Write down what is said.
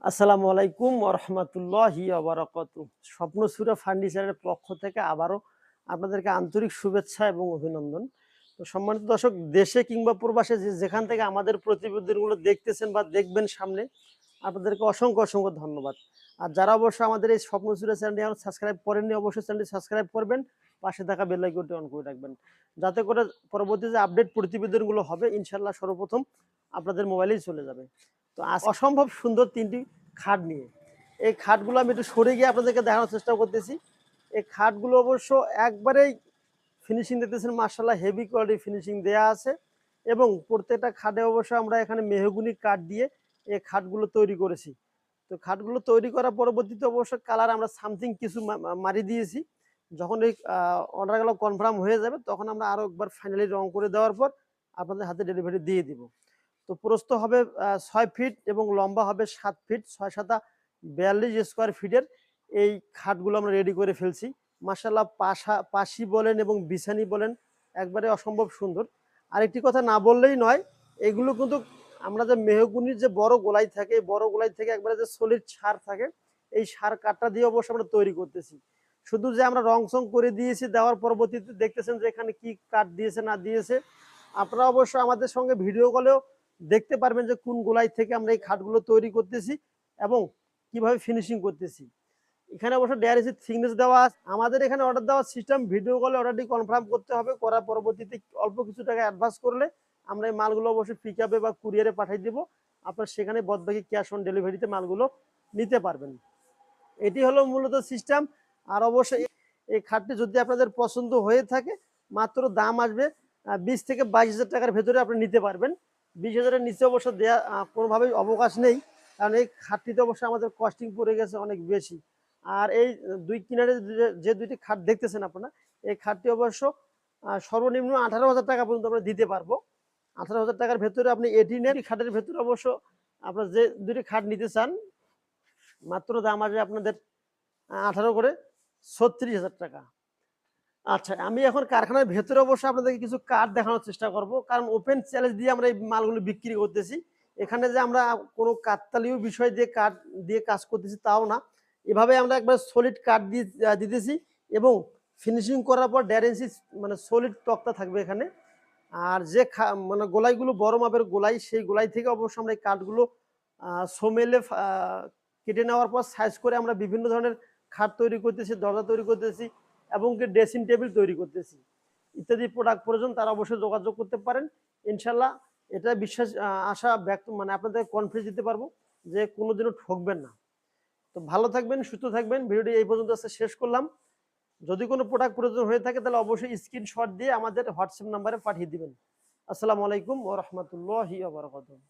আসসালামু আলাইকুম ওয়া রাহমাতুল্লাহি ওয়া বারাকাতুহু। স্বপ্নসুরা ফার্নিচারের পক্ষ থেকে আবারও আপনাদেরকে আন্তরিক শুভেচ্ছা এবং অভিনন্দন। তো সম্মানিত দর্শক, দেশে কিংবা প্রবাসে যেখান থেকে আমাদের প্রতিবেদনগুলো দেখতেছেন বা দেখবেন সামনে, আপনাদেরকে অসংখ্য ধন্যবাদ। আর যারা অবশ্য আমাদের এই স্বপ্নসুরা চ্যানেলটি এখনো সাবস্ক্রাইব করেননি, অবশ্যই চ্যানেলটি সাবস্ক্রাইব করবেন, পাশে থাকা বেল আইকনটি অন করে রাখবেন। যাতে করে পরবর্তী যে আপডেট প্রতিবেদনগুলো হবে ইনশাআল্লাহ সর্বপ্রথম আপনাদের মোবাইলেই চলে যাবে। তো আজ অসম্ভব সুন্দর ৩টি খাট নিয়ে, এই খাটগুলো আমি একটু সরে গিয়ে আপনাদেরকে দেখানোর চেষ্টা করতেছি। এই খাটগুলো অবশ্য একবারেই ফিনিশিং দেখতেছেন, মাশাআল্লাহ হেভি কোয়ালিটির ফিনিশিং দেয়া আছে এবং প্রত্যেকটা খাটে অবশ্য আমরা এখানে মেহগনি কাঠ দিয়ে এই খাটগুলো তৈরি করেছি। তো খাটগুলো তৈরি করার পরবর্তীতে অবশ্য কালার আমরা সামথিং কিছু মারি দিয়েছি। যখন এই অর্ডারগুলো কনফার্ম হয়ে যাবে তখন আমরা আরও একবার ফাইনালি রং করে দেওয়ার পর আপনাদের হাতে ডেলিভারি দিয়ে দিব। তো প্রস্থ হবে ৬ ফিট এবং লম্বা হবে ৭ ফিট, ৬ ৭ ৪২ স্কোয়ার ফিটের এই খাটগুলো আমরা রেডি করে ফেলছি। মাশাআল্লাহ পাশি বলেন এবং বিছানি বলেন একবারে অসম্ভব সুন্দর। আরেকটি কথা না বললেই নয়, এগুলো কিন্তু আমরা যে মেহগনির যে বড় গোলাই থাকে, এই বড় গোলাই থেকে একবারে যে সলিড সার থাকে, এই সার কাঠটা দিয়ে অবশ্য আমরা তৈরি করতেছি। শুধু যে আমরা রং-চং করে দিয়েছি, দেওয়ার পরবর্তীতে দেখতেছেন যে এখানে কি কাঠ দিয়েছে না দিয়েছে। আপনারা অবশ্য আমাদের সঙ্গে ভিডিও কলেও দেখতে পারবেন যে কোন গোলাই থেকে আমরা এই খাটগুলো তৈরি করতেছি এবং কিভাবে ফিনিশিং করতেছি। এখানে অবশ্য ডিআরএসি থিকনেস দেওয়া আছে। আমাদের এখানে অর্ডার দেওয়ার সিস্টেম, ভিডিও কলে অর্ডারটি কনফার্ম করতে হবে, করার পরবর্তীতে অল্প কিছু টাকা অ্যাডভান্স করলে আমরা এই মালগুলো অবশ্যই পিকআপে বা কুরিয়ারে পাঠিয়ে দেবো। আপনার সেখানে বাদবাকি ক্যাশ অন ডেলিভারিতে মালগুলো নিতে পারবেন। এটি হলো মূলত সিস্টেম। আর অবশ্যই এই খাটটি যদি আপনাদের পছন্দ হয়ে থাকে, মাত্র দাম আসবে ২০ থেকে ২২,০০০ টাকার ভেতরে আপনি নিতে পারবেন। ২০,০০০-এর নিচে অবশ্য দেয়া কোনোভাবেই অবকাশ নেই, কারণ এই খাটটিতে অবশ্য আমাদের কস্টিং পড়ে গেছে অনেক বেশি। আর এই দুই কিনারে যে দুইটি খাট দেখতেছেন আপনারা, এই খাটটি অবশ্য সর্বনিম্ন ১৮,০০০ টাকা পর্যন্ত আমরা দিতে পারবো। ১৮,০০০ টাকার ভেতরে আপনি এটি নেন। খাটের ভেতরে অবশ্য আপনার যে দুটি খাট নিতে চান, মাত্র দাম আসবে আপনাদের ১৮ করে ৩৬,০০০ টাকা। আচ্ছা, আমি এখন কারখানার ভেতরে অবশ্য আপনাদেরকে কিছু কাঠ দেখানোর চেষ্টা করব, কারণ ওপেন চ্যালেঞ্জ দিয়ে আমরা এই মালগুলো বিক্রি করতেছি। এখানে যে আমরা কোনো কাকতালীয় বিষয় দিয়ে কাঠ দিয়ে কাজ করতেছি তাও না। এভাবে আমরা একবার সলিড কাঠ দিয়ে দিতেছি এবং ফিনিশিং করার পর ১.৫ ইঞ্চি মানে সলিড তক্তা থাকবে এখানে। আর যে মানে গোলাইগুলো বড় মাপের গোলাই, সেই গোলাই থেকে অবশ্য আমরা এই কাঠগুলো সোমেলে কেটে নেওয়ার পর সাইজ করে আমরা বিভিন্ন ধরনের খাট তৈরি করতেছি, দরজা তৈরি করতেছি এবং কি ড্রেসিং টেবিল তৈরি করতেছি। ইত্যাদি প্রোডাক্ট প্রয়োজন তারা অবশ্যই যোগাযোগ করতে পারেন। ইনশাল্লাহ এটা বিশ্বাস আশা ব্যক্ত মানে আপনাদের কনফিডেন্স দিতে পারবো যে কোনোদিনও ঠকবেন না। তো ভালো থাকবেন, সুস্থ থাকবেন। ভিডিওটি এই পর্যন্ত শেষ করলাম। যদি কোনো প্রোডাক্ট প্রয়োজন হয়ে থাকে তাহলে অবশ্যই স্ক্রিনশট দিয়ে আমাদের হোয়াটসঅ্যাপ নাম্বারে পাঠিয়ে দিবেন। আসসালামু আলাইকুম ওয়া রাহমাতুল্লাহি ওয়া বারাকাতুহু।